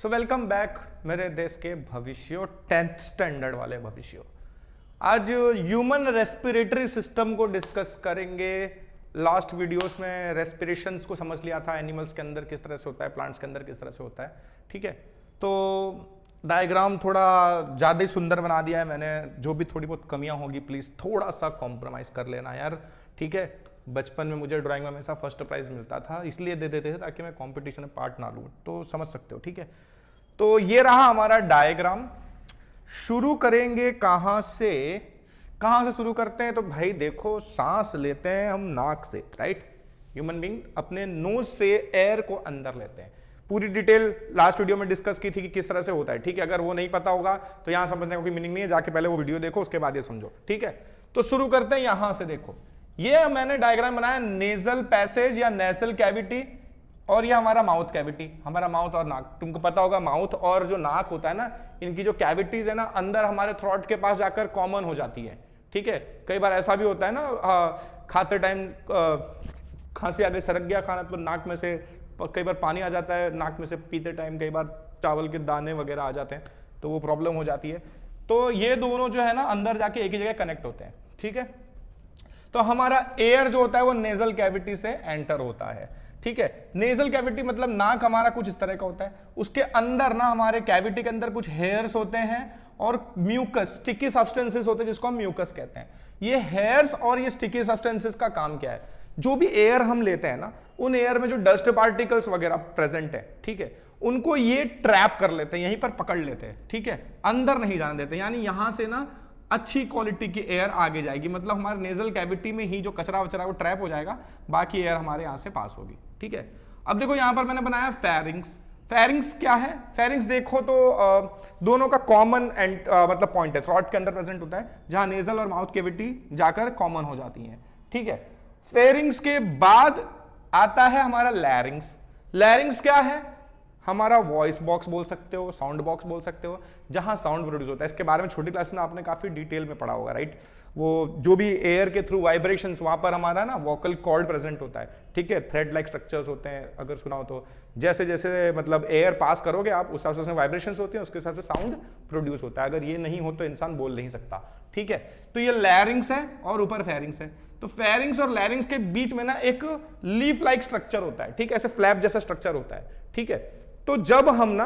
So welcome back मेरे देश के भविष्य 10th स्टैंडर्ड वाले भविष्य। आज ह्यूमन रेस्पिरेटरी सिस्टम को डिस्कस करेंगे। लास्ट वीडियोस में रेस्पिरेशंस को समझ लिया था, एनिमल्स के अंदर किस तरह से होता है, प्लांट्स के अंदर किस तरह से होता है। ठीक है, तो डायग्राम थोड़ा ज़्यादा ही सुंदर बना दिया है मैंने। जो भी थोड़ी बहुत कमियां होगी प्लीज़ थोड़ा सा कॉम्प्रोमाइज़ कर लेना यार। ठीक है, बचपन में मुझे ड्राइंग में हमेशा फर्स्ट प्राइज मिलता था, इसलिए दे देते थे ताकि मैं कंपटीशन में पार्ट ना लूँ, तो समझ सकते हो। ठीक है, तो ये रहा हमारा डायग्राम। शुरू करेंगे कहां से शुरू करते हैं? तो भाई देखो, सांस लेते हैं हम नाक से, राइट। ह्यूमन बीइंग अपने नोज से एयर को अंदर लेते हैं। पूरी डिटेल लास्ट वीडियो में डिस्कस की थी कि किस तरह से होता है। ठीक है, अगर वो नहीं पता होगा तो यहां समझने का कोई मीनिंग नहीं है, जाके पहले वो वीडियो देखो, उसके बाद ये समझो। ठीक है, तो शुरू करते हैं यहां से। देखो, ये मैंने डायग्राम बनाया नेजल पैसेज या नेजल कैविटी, और ये हमारा माउथ कैविटी, हमारा माउथ और नाक। तुमको पता होगा माउथ और जो नाक होता है ना, इनकी जो कैविटीज है ना, अंदर हमारे थ्रोट के पास जाकर कॉमन हो जाती है। ठीक है, कई बार ऐसा भी होता है ना, खाते टाइम खांसी आ गई, सरक गया खाना, तो नाक में से कई बार पानी आ जाता है, नाक में से पीते टाइम कई बार चावल के दाने वगैरह आ जाते हैं, तो वो प्रॉब्लम हो जाती है। तो ये दोनों जो है ना, अंदर जाके एक ही जगह कनेक्ट होते हैं। ठीक है, तो हमारा एयर जो होता है वो नेजल कैविटी से एंटर होता है। ठीक है, नेजल कैविटी मतलब नाक हमारा कुछ इस तरह का होता है, उसके अंदर ना हमारे कैविटी के अंदर कुछ हेयर्स होते हैं और म्यूकस, स्टिकी सब्सटेंसेस होते हैं जिसको हम म्यूकस कहते हैं। ये हेयर्स और ये स्टिकी सब्सटेंसेस का काम क्या है? जो भी एयर हम लेते हैं ना, उन एयर में जो डस्ट पार्टिकल्स वगैरह प्रेजेंट है, ठीक है, उनको ये ट्रैप कर लेते हैं, यहीं पर पकड़ लेते हैं। ठीक है, अंदर नहीं जाने देते, यानी यहां से ना अच्छी क्वालिटी की एयर आगे जाएगी, मतलब हमारे नेजल कैविटी में ही जो कचरा वचरा वो ट्रैप हो जाएगा, बाकी एयर हमारे यहां से पास होगी। ठीक है, अब देखो यहां पर मैंने बनाया फेरिंग्स। फेरिंग्स क्या है? फेरिंग्स देखो तो दोनों का कॉमन मतलब पॉइंट है, थ्रोट के अंदर प्रेजेंट होता है, जहां नेजल और माउथ कैविटी जाकर कॉमन हो जाती है। ठीक है, फेरिंग्स के बाद आता है हमारा लैरिंग्स। लैरिंग्स क्या है? हमारा वॉइस बॉक्स बोल सकते हो, साउंड बॉक्स बोल सकते हो, जहां साउंड प्रोड्यूस होता है। इसके बारे में छोटी क्लास में आपने काफी डिटेल में पढ़ा होगा, राइट। वो जो भी एयर के थ्रू वाइब्रेशंस, वहां पर हमारा ना वोकल कॉर्ड प्रेजेंट होता है। ठीक है, थ्रेड लाइक स्ट्रक्चर्स होते हैं, अगर सुना हो तो। जैसे जैसे मतलब एयर पास करोगे आप, उस हिसाब से वाइब्रेशंस होती हैं, उसके हिसाब से साउंड प्रोड्यूस होता है। अगर ये नहीं हो तो इंसान बोल नहीं सकता। ठीक है, तो ये लैरिंग्स है और ऊपर फेरिंग्स है। तो फेरिंग्स और लैरिंग्स के बीच में ना एक लीफ लाइक स्ट्रक्चर होता है। ठीक है, ऐसे फ्लैप जैसा स्ट्रक्चर होता है। ठीक है, तो जब हम ना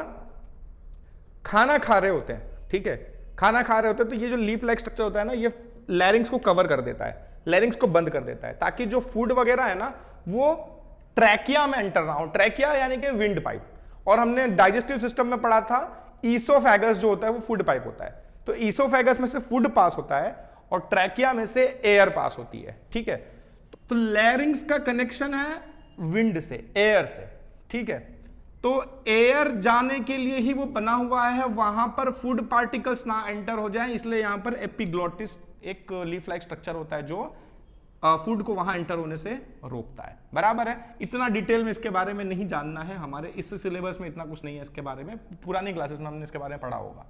खाना खा रहे होते हैं, ठीक है, खाना खा रहे होते हैं, तो ये जो लीफ लाइक स्ट्रक्चर होता है ना, ये लैरिंग्स को कवर कर देता है, लैरिंग्स को बंद कर देता है, ताकि जो फूड वगैरह है ना वो ट्रैकिया में एंटर ना हो। ट्रैकिया यानी कि विंड पाइप, और हमने डाइजेस्टिव सिस्टम में पढ़ा था ईसोफेगस जो होता है वो फूड पाइप होता है। तो ईसोफेगस में से फूड पास होता है और ट्रैकिया में से एयर पास होती है। ठीक है, तो लैरिंग्स का कनेक्शन है विंड से, एयर से। ठीक है, तो एयर जाने के लिए ही वो बना हुआ है, वहां पर फूड पार्टिकल्स ना एंटर हो जाए, इसलिए यहां पर एपिग्लोटिस एक लीफ लाइक स्ट्रक्चर होता है जो फूड को वहां एंटर होने से रोकता है। बराबर है, इतना डिटेल में इसके बारे में नहीं जानना है, हमारे इस सिलेबस में इतना कुछ नहीं है इसके बारे में, पुरानी क्लासेस में हमने इसके बारे में पढ़ा होगा।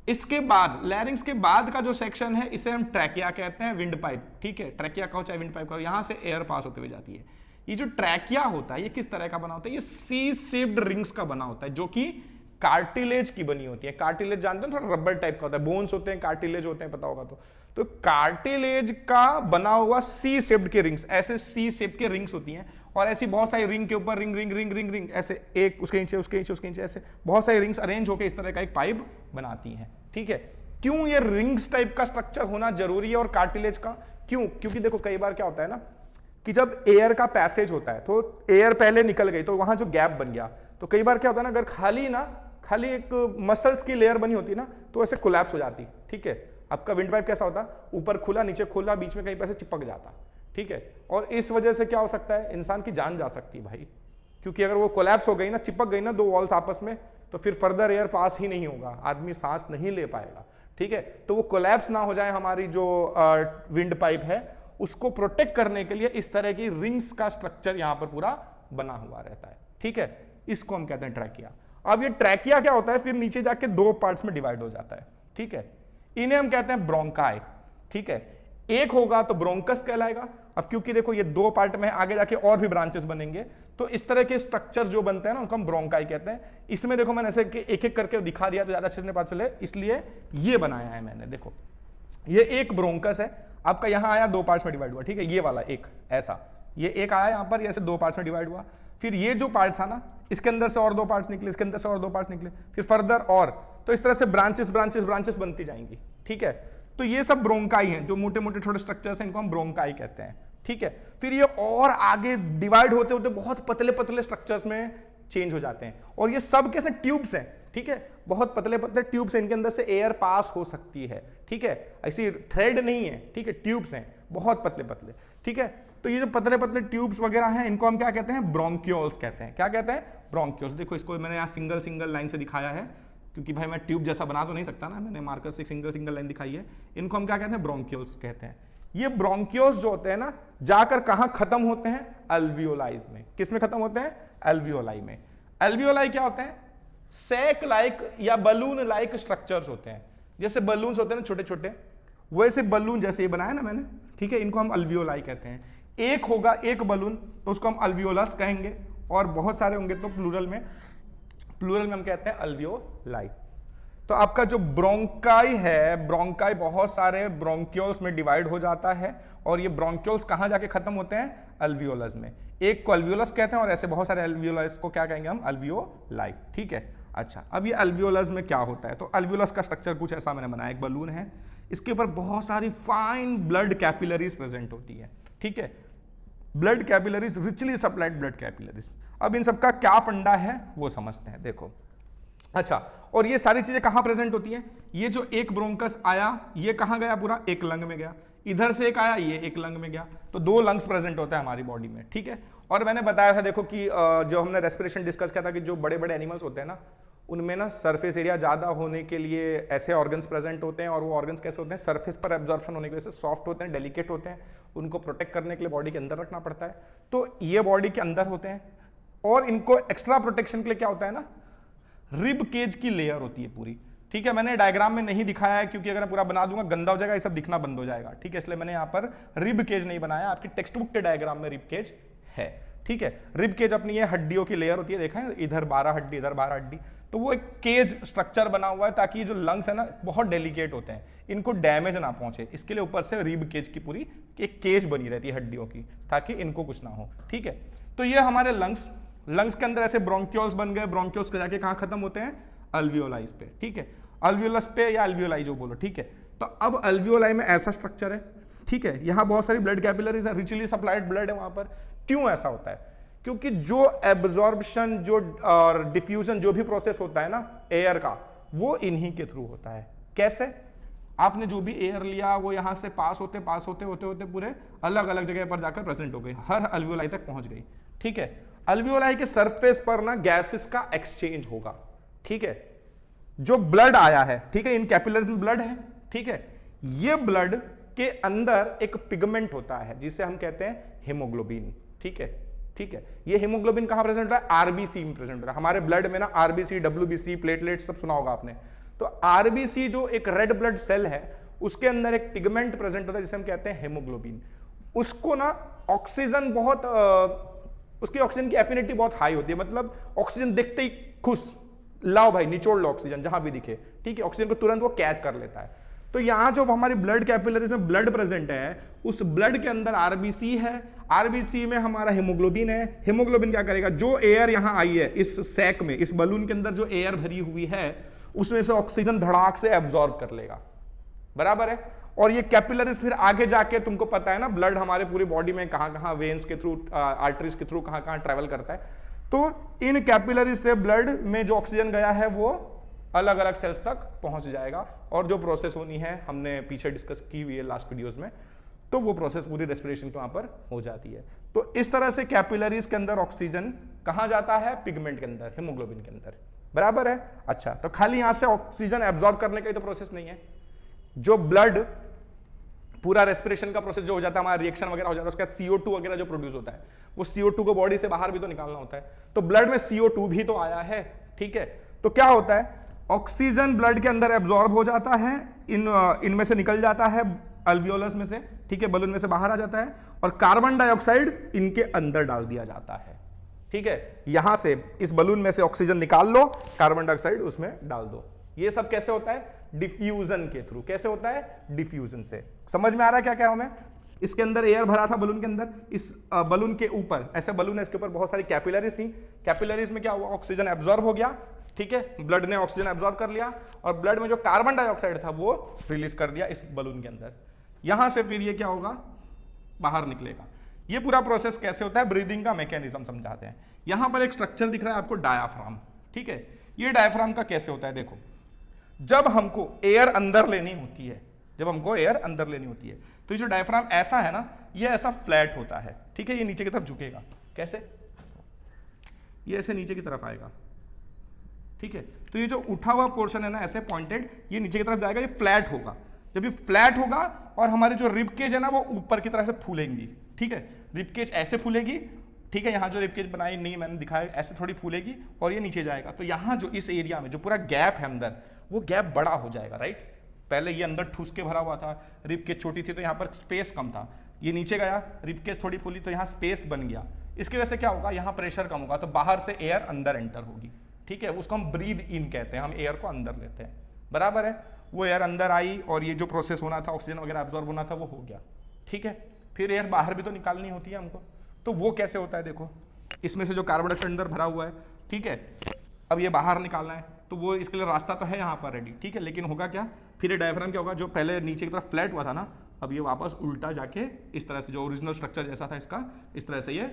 इसके बाद लैरिंग्स के बाद का जो सेक्शन है, इसे हम ट्रैकिया कहते हैं, विंड पाइप। ठीक है, ट्रैकिया का हो चाहे विंड पाइप का हो, यहां से एयर पास होते हुए जाती है। ये जो ट्रैकिया होता है ये किस तरह का बना होता है? ये सी शेप्ड रिंग्स का बना होता है, जो कि कार्टिलेज की बनी होती है। कार्टिलेज जानते हैं, थोड़ा रबर टाइप का होता है, बोन्स होते हैं, कार्टिलेज होते हैं, पता होगा तो कार्टिलेज का बना हुआ सी शेप्ड के रिंग्स, ऐसे सी शेप के रिंग्स होती हैं, और ऐसी बहुत सारी रिंग के ऊपर ring ring ring ring ring, ऐसे एक उसके नीचे उसके नीचे उसके नीचे, ऐसे बहुत सारी रिंग्स अरेंज होकर इस तरह का एक पाइप बनाती हैं। ठीक है, क्यों ये रिंग्स टाइप का स्ट्रक्चर होना जरूरी है और कार्टिलेज का क्यों? क्योंकि देखो कई बार क्या होता है ना कि जब एयर का पैसेज होता है, तो एयर पहले निकल गई तो वहां जो गैप बन गया, तो कई बार क्या होता है ना, अगर खाली एक मसल्स की लेयर बनी होती ना, तो ऐसे कोलैप्स हो जाती। ठीक है, आपका विंड पाइप कैसा होता? ऊपर खुला, नीचे खुला, बीच में कहीं पर से चिपक जाता। ठीक है, और इस वजह से क्या हो सकता है, इंसान की जान जा सकती है भाई, क्योंकि अगर वो कोलैप्स हो गई ना, चिपक गई ना दो वॉल्स आपस में, तो फिर फर्दर एयर पास ही नहीं होगा, आदमी सांस नहीं ले पाएगा। ठीक है, तो वो कोलैप्स ना हो जाए हमारी जो विंड पाइप है, उसको प्रोटेक्ट करने के लिए इस तरह की रिंग्स का स्ट्रक्चर यहां पर पूरा बना हुआ रहता है। ठीक है, इसको हम कहते हैं ट्रैकिया। अब ये ट्रैकिया क्या होता है, फिर नीचे जाके दो पार्ट्स में डिवाइड हो जाता है। ठीक है, इन्हें हम कहते हैं ब्रोंकाई। ठीक है, एक होगा तो ब्रोंकस कहलाएगा अब क्योंकि देखो ये 2 पार्ट में आगे जाके और भी ब्रांचेस बनेंगे, तो इस तरह के स्ट्रक्चर जो बनते हैं ना उनको हम ब्रोंकाई कहते हैं। इसमें देखो मैंने ऐसे एक एक करके दिखा दिया तो ज्यादा अच्छे से पता चले, इसलिए ये बनाया है मैंने। देखो ये एक ब्रोंकस है आपका, यहां आया 2 पार्ट्स में डिवाइड हुआ, ठीक है, ये वाला एक ऐसा, ये एक आया यहां पर, ऐसे 2 पार्ट्स में डिवाइड हुआ। फिर ये जो पार्ट था ना, इसके अंदर से और 2 पार्ट्स निकले, इसके अंदर से और 2 पार्ट्स निकले, फिर फर्दर और, तो इस तरह से ब्रांचेस ब्रांचेस ब्रांचेस बनती जाएंगी, ठीक है। तो ये सब ब्रोंकाई हैं, जो मोटे मोटे छोटे स्ट्रक्चर्स हैं, इनको हम ब्रोंकाई कहते हैं, ठीक है। फिर ये और आगे डिवाइड होते होते बहुत पतले पतले स्ट्रक्चर्स में चेंज हो जाते हैं, और ये सब कैसे ट्यूब्स हैं, ठीक है, बहुत पतले पतले ट्यूब्स हैं, इनके अंदर से एयर पास हो सकती है, ठीक है, ऐसी थ्रेड नहीं है, ठीक है, ट्यूब्स हैं बहुत पतले पतले, ठीक है। तो ये जो पतले पतले ट्यूब्स वगैरह हैं, इनको हम क्या कहते हैं, ब्रोंक्यूल्स कहते हैं। क्या कहते हैं, ब्रोंक्यूल्स। देखो इसको मैंने यहाँ सिंगल सिंगल लाइन से दिखाया है, क्योंकि भाई मैं ट्यूब जैसा बना तो नहीं सकता ना, मैंने मार्कर से सिंगल सिंगल लाइन दिखाई है। इनको हम क्या कहते हैं, ब्रोंक्यूल्स कहते हैं। ये ब्रोंक्यूल्स जो होते हैं ना, जाकर कहां खत्म होते हैं, अल्वियोलाइज में। किस में खत्म होते हैं, अल्वियोलाई में। अल्वियोलाई क्या होते हैं, सैक लाइक या बलून लाइक स्ट्रक्चर्स होते हैं। जैसे बलून्स होते हैं ना छोटे छोटे, वैसे बलून जैसे ये बनाया ना मैंने, ठीक है, इनको हम अल्वियोलाई कहते हैं। एक होगा एक बलून तो उसको हम अल्वियोलस कहेंगे, और बहुत सारे होंगे तो प्लूरल में हम कहते हैं अल्वियोलाई। तो आपका जो ब्रोंकाई है, ब्रोंकाई बहुत सारे ब्रोंक्यूल्स में डिवाइड हो जाता है, और ये ब्रोंक्यूल्स कहां जाके खत्म होते हैं, अल्वियोलस में। एक को अल्वियोलस कहते हैं, और ऐसे बहुत सारे अल्वियोलस को क्या कहेंगे हम, अल्वियोलाई, ठीक है। अच्छा, अब ये अल्वियोलस में क्या होता है, तो अल्वियोलस का स्ट्रक्चर कुछ ऐसा मैंने बनाया, एक बलून है, इसके ऊपर बहुत सारी फाइन ब्लड कैपिलरीज प्रेजेंट होती है, ठीक है, blood capillaries, richly supplied blood capillaries. अब इन सबका क्या फंडा है वो समझते हैं, देखो। अच्छा, और ये सारी चीजें कहां प्रेजेंट होती हैं, ये जो एक ब्रोंकस आया ये कहां गया, पूरा एक लंग में गया, इधर से एक आया ये एक लंग में गया, तो 2 लंग्स प्रेजेंट होता है हमारी बॉडी में, ठीक है। और मैंने बताया था देखो कि जो हमने रेस्पिरेशन डिस्कस किया था कि जो बड़े बड़े एनिमल्स होते हैं ना, उनमें ना सरफेस एरिया ज्यादा होने के लिए ऐसे ऑर्गन्स प्रेजेंट होते हैं, और वो ऑर्गन्स कैसे होते हैं, सरफेस पर एब्जॉर्प्शन होने की वजह से सॉफ्ट होते हैं, डेलिकेट होते हैं, उनको प्रोटेक्ट करने के लिए बॉडी के अंदर रखना पड़ता है, तो ये बॉडी के अंदर होते हैं। और इनको एक्स्ट्रा प्रोटेक्शन के लिए क्या होता है ना, रिब केज की लेयर होती है पूरी, ठीक है। मैंने डायग्राम में नहीं दिखाया है क्योंकि अगर मैं पूरा बना दूंगा गंदा हो जाएगा, ये सब दिखना बंद हो जाएगा, ठीक है, इसलिए मैंने यहाँ पर रिब केज नहीं बनाया। आपकी टेक्स्ट बुक के डायग्राम में रिब केज है, ठीक है। रिब केज अपनी ये हड्डियों की लेयर होती है, देखा है, इधर 12 हड्डी इधर 12 हड्डी, तो वो एक केज स्ट्रक्चर बना हुआ है ताकि ये जो लंग्स है ना बहुत डेलिकेट होते हैं, इनको डैमेज ना पहुंचे, इसके लिए ऊपर से रिब केज की पूरी एक केज बनी रहती है हड्डियों की, ताकि इनको कुछ ना हो, ठीक है। तो ये हमारे लंग्स के अंदर ऐसे ब्रोंक्यूल्स बन गए, ब्रोंक्यूल्स के जाके कहां खत्म होते हैं, अल्वियोलाइज पे, ठीक है, अल्वियोलस पे या अल्वियोलाई जो बोलो, ठीक है। तो अब अल्वियोलाई में ऐसा स्ट्रक्चर है, ठीक है, यहां बहुत सारी ब्लड कैपिलरीज है, रिचली सप्लाइड ब्लड है वहां पर। क्यों ऐसा होता है, क्योंकि जो एब्जॉर्प्शन जो और डिफ्यूजन जो भी प्रोसेस होता है ना एयर का, वो इन्हीं के थ्रू होता है। कैसे, आपने जो भी एयर लिया वो यहां से पास होते होते पूरे अलग अलग जगह पर जाकर प्रेजेंट हो गई, हर अल्वियोलाई तक पहुंच गई, ठीक है। अल्वियोलाई के सरफेस पर ना गैसेस का एक्सचेंज होगा, ठीक है। जो ब्लड आया है, ठीक है, इन कैपिलरीज में ब्लड है, ठीक है, ये ब्लड के अंदर एक पिगमेंट होता है जिसे हम कहते हैं हीमोग्लोबिन, ठीक है, ठीक है। ये हीमोग्लोबिन कहां प्रेजेंट होता है, आरबीसी में प्रेजेंट होता है। हमारे ब्लड में ना आरबीसी, डब्ल्यूबीसी, प्लेटलेट सब सुना होगा आपने। तो आरबीसी जो एक रेड ब्लड सेल है, उसके अंदर एक पिगमेंट प्रेजेंट होता है जिसे हम कहते हैं हीमोग्लोबिन। उसको ना ऑक्सीजन बहुत उसकी ऑक्सीजन की एफिनिटी बहुत हाई होती है, मतलब ऑक्सीजन देखते ही खुश, लाओ भाई निचोड़ लो ऑक्सीजन जहां भी दिखे, ठीक है, ऑक्सीजन को तुरंत वो कैच कर लेता है। तो यहां जो हमारी ब्लड कैपिलरीज में ब्लड प्रेजेंट है, उस ब्लड के अंदर आरबीसी है, आरबीसी में हमारा हीमोग्लोबिन है। हीमोग्लोबिन क्या करेगा, जो एयर यहां आई है इस सैक में, इस बलून के अंदर जो एयर भरी हुई है, उसमें से ऑक्सीजन धड़ाक से एब्जॉर्ब कर लेगा, बराबर है। और ये कैपिलरीज फिर आगे जाके, तुमको पता है ना ब्लड हमारे पूरी बॉडी में कहां कहां वेन्स के थ्रू, आर्टरीज के थ्रू कहां कहां ट्रेवल करता है। तो इन कैपिलरीज से ब्लड में जो ऑक्सीजन गया है वो अलग अलग सेल्स तक पहुंच जाएगा, और जो प्रोसेस होनी है हमने पीछे डिस्कस की हुई है लास्ट वीडियोस में, तो वो प्रोसेस पूरी रेस्पिरेशन के वहां पर हो जाती है। तो इस तरह से कैपिलरीज के अंदर ऑक्सीजन कहां जाता है, पिगमेंट के अंदर, हीमोग्लोबिन के अंदर, बराबर है। अच्छा, तो खाली यहां से ऑक्सीजन एब्जॉर्ब करने का ही तो प्रोसेस नहीं है, जो ब्लड पूरा रेस्पिरेशन का प्रोसेस जो हो जाता है, हमारा रिएक्शन वगैरह हो जाता है, उसके बाद CO2 वगैरह जो प्रोड्यूस होता है, वो CO2 को बॉडी से बाहर भी तो निकालना होता है। तो ब्लड में CO2 भी तो आया है, ठीक है। तो क्या होता है, ऑक्सीजन ब्लड के अंदर एब्जॉर्ब हो जाता है, इनमें से निकल जाता है, अल्वियोलस में से, ठीक है, बलून में से बाहर आ जाता है और कार्बन डाइऑक्साइड इनके अंदर डाल दिया जाता है, ठीक है। यहां से इस बलून में से ऑक्सीजन निकाल लो, कार्बन डाइऑक्साइड उसमें डाल दो। ये सब कैसे होता है? डिफ्यूजन के थ्रू। कैसे होता है? डिफ्यूजन से। समझ में आ रहा है क्या कह रहा हूं मैं? इसके अंदर एयर भरा था बलून के अंदर, इस बलून के ऊपर ऐसे बलून है, इसके ऊपर बहुत सारी कैपिलरीज थी। कैपिलरीज में क्या हुआ? ऑक्सीजन एब्जॉर्ब हो गया, ठीक है, ब्लड ने ऑक्सीजन एब्जॉर्ब कर लिया और ब्लड में जो कार्बन डाइऑक्साइड था वो रिलीज कर दिया इस बलून के अंदर। यहां से फिर ये क्या होगा? बाहर निकलेगा। ये पूरा प्रोसेस कैसे होता है? ब्रीदिंग का मैकेनिज्म समझाते हैं। यहां पर एक स्ट्रक्चर दिख रहा है आपको, डायाफ्राम, ठीक है। ये डायाफ्राम का कैसे होता है? देखो, जब हमको एयर अंदर लेनी होती है, जब हमको एयर अंदर लेनी होती है तो ये जो डायफ्राम ऐसा है ना, ये ऐसा फ्लैट होता है, ठीक है। ये नीचे की तरफ झुकेगा। कैसे? ये ऐसे नीचे की तरफ आएगा, ठीक है। तो ये जो उठा हुआ पोर्शन है ना, ऐसे पॉइंटेड, ये नीचे की तरफ जाएगा, ये फ्लैट होगा। जब ये फ्लैट होगा और हमारे जो रिबकेज है ना, वो ऊपर की तरफ से फूलेंगी, ठीक है। रिबकेज ऐसे फूलेगी, ठीक है। यहाँ जो रिबकेज बनाई नहीं मैंने दिखाया, ऐसे थोड़ी फूलेगी और ये नीचे जाएगा। तो यहाँ जो इस एरिया में जो पूरा गैप है अंदर, वो गैप बड़ा हो जाएगा, राइट। पहले ये अंदर ठूस के भरा हुआ था, रिबकेज छोटी थी तो यहाँ पर स्पेस कम था। ये नीचे गया, रिबकेज थोड़ी फूली तो यहाँ स्पेस बन गया। इसकी वजह से क्या होगा? यहाँ प्रेशर कम होगा तो बाहर से एयर अंदर एंटर होगी, ठीक है। उसको हम ब्रीद इन कहते हैं, हम एयर को अंदर लेते हैं, बराबर है। वो एयर अंदर आई और ये जो प्रोसेस होना था, ऑक्सीजन वगैरह एब्जॉर्ब होना था, वो हो गया, ठीक है। फिर एयर बाहर भी तो निकालनी होती है हमको, तो वो कैसे होता है? देखो, इसमें से जो कार्बन डाइऑक्साइड अंदर भरा हुआ है, ठीक है, अब ये बाहर निकालना है तो वो इसके लिए रास्ता तो है यहाँ पर रेडी, ठीक है। लेकिन होगा क्या? फिर ये डायफ्राम क्या होगा? जो पहले नीचे की तरफ फ्लैट हुआ था ना, अब ये वापस उल्टा जाके इस तरह से, जो ओरिजिनल स्ट्रक्चर जैसा था इसका, इस तरह से ये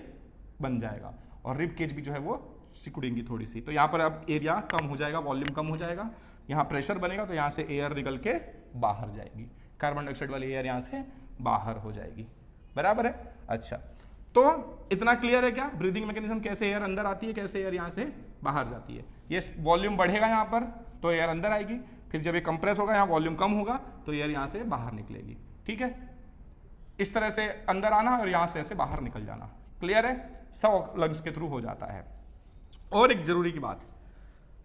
बन जाएगा और रिब केज भी जो है वो सिकुड़ेंगी थोड़ी सी। तो यहाँ पर अब एरिया कम हो जाएगा, वॉल्यूम कम हो जाएगा, यहाँ प्रेशर बनेगा तो यहाँ से एयर निकल के बाहर जाएगी, कार्बन डाइऑक्साइड वाली एयर यहाँ से बाहर हो जाएगी, बराबर है। अच्छा, तो इतना क्लियर है क्या? ब्रीदिंग मैकेनिज्म, कैसे एयर अंदर आती है, कैसे एयर यहाँ से बाहर जाती है। ये वॉल्यूम बढ़ेगा यहाँ पर तो एयर अंदर आएगी, फिर जब ये कंप्रेस होगा, यहाँ वॉल्यूम कम होगा तो एयर यहाँ से बाहर निकलेगी, ठीक है। इस तरह से अंदर आना और यहाँ से ऐसे बाहर निकल जाना, क्लियर है। सब लंग्स के थ्रू हो जाता है। और एक जरूरी की बात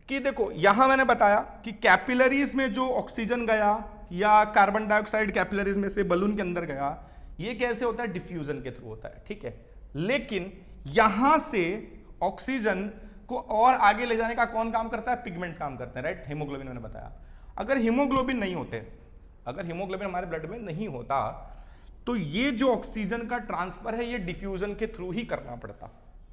कि देखो, यहां मैंने बताया कि कैपिलरीज में जो ऑक्सीजन गया या कार्बन डाइऑक्साइड कैपिलरीज में से बलून के अंदर गया, ये कैसे होता है? डिफ्यूजन के थ्रू होता है, ठीक है। लेकिन यहां से ऑक्सीजन को और आगे ले जाने का कौन काम करता है? पिगमेंट्स काम करते हैं, राइट। हीमोग्लोबिन मैंने बताया। अगर हीमोग्लोबिन नहीं होते, अगर हीमोग्लोबिन हमारे ब्लड में नहीं होता तो ये जो ऑक्सीजन का ट्रांसफर है ये डिफ्यूजन के थ्रू ही करना पड़ता,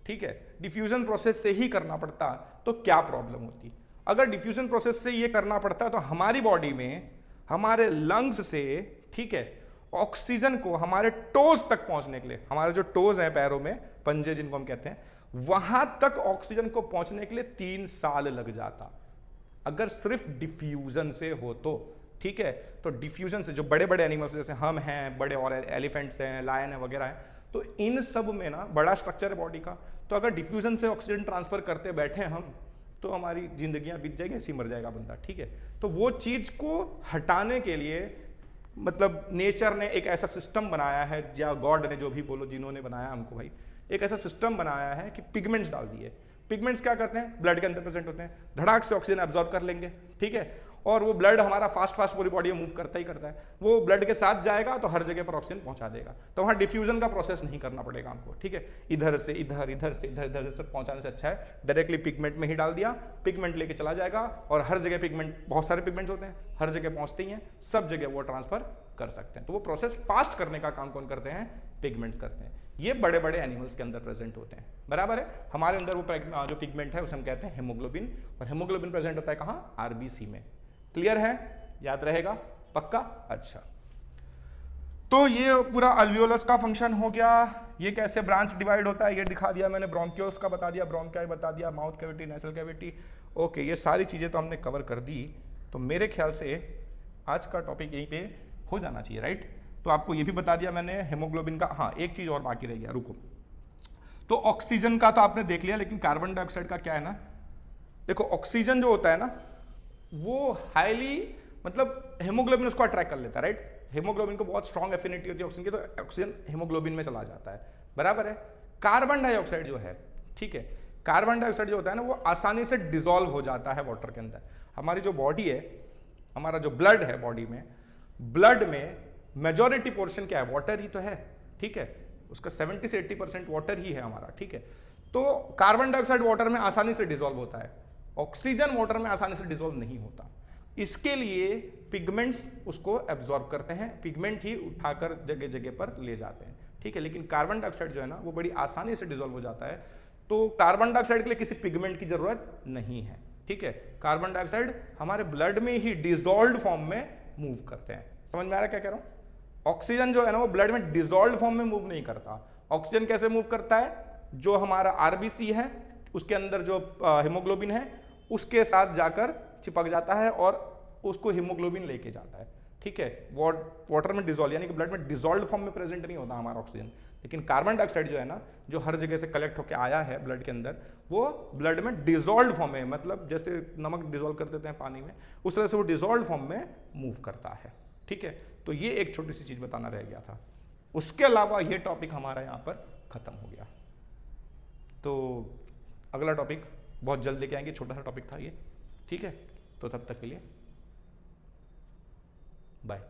ठीक है। डिफ्यूजन प्रोसेस से ही करना पड़ता तो क्या प्रॉब्लम होती? अगर डिफ्यूजन प्रोसेस से ये करना पड़ता तो हमारी बॉडी में, हमारे लंग्स से, ठीक है, ऑक्सीजन को हमारे टोज तक पहुंचने के लिए, हमारे जो टोज हैं पैरों में, पंजे जिनको हम कहते हैं, वहां तक ऑक्सीजन को पहुंचने के लिए 3 साल लग जाता अगर सिर्फ डिफ्यूजन से हो तो, ठीक है। तो डिफ्यूजन से जो बड़े बड़े एनिमल्स जैसे हम हैं, बड़े और एलिफेंट्स हैं, लायन है वगैरह है, तो इन सब में ना बड़ा स्ट्रक्चर है बॉडी का, तो अगर डिफ्यूजन से ऑक्सीजन ट्रांसफर करते बैठे हम तो हमारी जिंदगियां बीत जाएगी, ऐसे ही मर जाएगा बंदा, ठीक है। तो वो चीज को हटाने के लिए मतलब नेचर ने एक ऐसा सिस्टम बनाया है, या गॉड ने, जो भी बोलो, जिन्होंने बनाया हमको भाई, एक ऐसा सिस्टम बनाया है कि पिगमेंट्स डाल दिए। पिगमेंट्स क्या करते हैं? ब्लड के अंदर प्रेजेंट होते हैं, धड़ाक से ऑक्सीजन एब्जॉर्ब कर लेंगे, ठीक है। और वो ब्लड हमारा फास्ट फास्ट पूरी बॉडी में मूव करता ही करता है, वो ब्लड के साथ जाएगा तो हर जगह पर ऑक्सीजन पहुंचा देगा, तो वहां डिफ्यूजन का प्रोसेस नहीं करना पड़ेगा हमको, ठीक है। इधर से इधर, इधर से इधर, इधर से पहुंचाने से अच्छा है डायरेक्टली पिगमेंट में ही डाल दिया, पिगमेंट लेके चला जाएगा और हर जगह पिगमेंट, बहुत सारे पिगमेंट्स होते हैं, हर जगह पहुंचते ही हैं, सब जगह वो ट्रांसफर कर सकते हैं। तो वो प्रोसेस फास्ट करने का काम कौन करते हैं? पिगमेंट्स करते हैं। ये बड़े बड़े एनिमल्स के अंदर प्रेजेंट होते हैं, बराबर है। हमारे अंदर वो जो पिगमेंट है उसे हम कहते हैं हेमोग्लोबिन, और हेमोग्लोबिन प्रेजेंट होता है कहां? आरबीसी में। क्लियर है? याद रहेगा पक्का? अच्छा, तो ये पूरा अल्वियोलस का फंक्शन हो गया। ये कैसे ब्रांच डिवाइड होता है ये दिखा दिया मैंने, ब्रोंकियोल्स का बता दिया, ब्रोंकाई बता दिया, mouth cavity, nasal cavity, okay. ये सारी चीजें तो हमने कवर कर दी, तो मेरे ख्याल से आज का टॉपिक यहीं पे हो जाना चाहिए, राइट। तो आपको ये भी बता दिया मैंने हेमोग्लोबिन का। हाँ, एक चीज और बाकी रह गया, रुको। तो ऑक्सीजन का तो आपने देख लिया, लेकिन कार्बन डाइऑक्साइड का क्या है ना, देखो ऑक्सीजन जो होता है ना वो हाईली, मतलब हेमोग्लोबिन उसको अट्रैक्ट कर लेता है, राइट। हेमोग्लोबिन को बहुत स्ट्रॉन्ग एफिनिटी होती है ऑक्सीजन की, तो ऑक्सीजन हेमोग्लोबिन में चला जाता है, बराबर है। कार्बन डाइऑक्साइड जो है, ठीक है, कार्बन डाइऑक्साइड जो होता है ना वो आसानी से डिसॉल्व हो जाता है वाटर के अंदर। हमारी जो बॉडी है, हमारा जो ब्लड है बॉडी में, ब्लड में मेजॉरिटी पोर्शन क्या है, वाटर ही तो है, ठीक है, उसका 70 से 80% वाटर ही है हमारा, ठीक है। तो कार्बन डाइऑक्साइड वाटर में आसानी से डिसॉल्व होता है, ऑक्सीजन वाटर में आसानी से डिसॉल्व नहीं होता। इसके लिए पिगमेंट्स उसको एब्जॉर्ब करते हैं, पिगमेंट ही उठाकर जगह जगह पर ले जाते हैं, ठीक है। लेकिन कार्बन डाइऑक्साइड जो है ना वो बड़ी आसानी से डिसॉल्व हो जाता है, तो कार्बन डाइऑक्साइड के लिए किसी पिगमेंट की जरूरत नहीं है, ठीक है। कार्बन डाइऑक्साइड हमारे ब्लड में ही डिसॉल्व्ड फॉर्म में मूव करते हैं। समझ में आ रहा है क्या कह रहा हूं? ऑक्सीजन जो है ना वो ब्लड में डिसॉल्व्ड फॉर्म में मूव नहीं करता। ऑक्सीजन कैसे मूव करता है, जो हमारा आरबीसी है उसके अंदर जो हीमोग्लोबिन है उसके साथ जाकर चिपक जाता है और उसको हीमोग्लोबिन लेके जाता है, ठीक है। वाटर में डिसॉल्व यानी कि ब्लड में डिसॉल्व्ड फॉर्म में प्रेजेंट नहीं होता हमारा ऑक्सीजन। लेकिन कार्बन डाइऑक्साइड जो है ना, जो हर जगह से कलेक्ट होकर आया है ब्लड के अंदर, वो ब्लड में डिसॉल्व्ड फॉर्म में, मतलब जैसे नमक डिसॉल्व कर देते हैं पानी में, उस तरह से वो डिसॉल्व्ड फॉर्म में मूव करता है, ठीक है। तो ये एक छोटी सी चीज बताना रह गया था। उसके अलावा ये टॉपिक हमारा यहाँ पर खत्म हो गया। तो अगला टॉपिक बहुत जल्द लेके आएंगे, छोटा सा टॉपिक था ये, ठीक है। तो तब तक के लिए बाय।